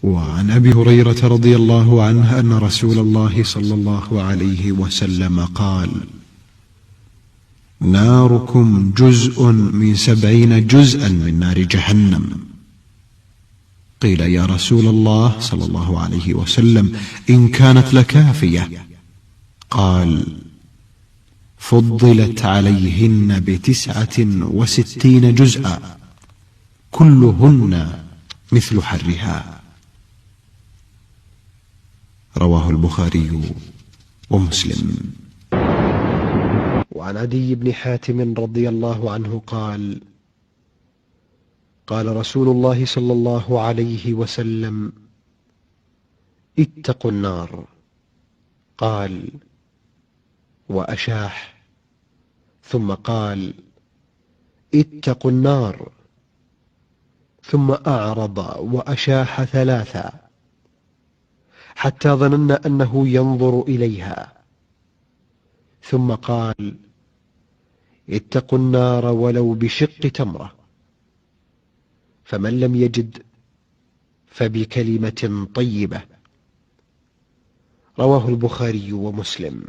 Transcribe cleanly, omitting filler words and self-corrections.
وعن أبي هريرة رضي الله عنه أن رسول الله صلى الله عليه وسلم قال: ناركم جزء من 70 جزءا من نار جهنم. قيل: يا رسول الله صلى الله عليه وسلم، إن كانت لكافية؟ قال: فضلت عليهن ب69 جزءا، كلهن مثل حرها. رواه البخاري ومسلم. وعن عدي بن حاتم رضي الله عنه قال: قال رسول الله صلى الله عليه وسلم: اتقوا النار. قال: وأشاح. ثم قال: اتقوا النار. ثم أعرض وأشاح 3، حتى ظننا أنه ينظر إليها، ثم قال: اتقوا النار ولو بشق تمرة. فمن لم يجد فبكلمة طيبة. رواه البخاري ومسلم.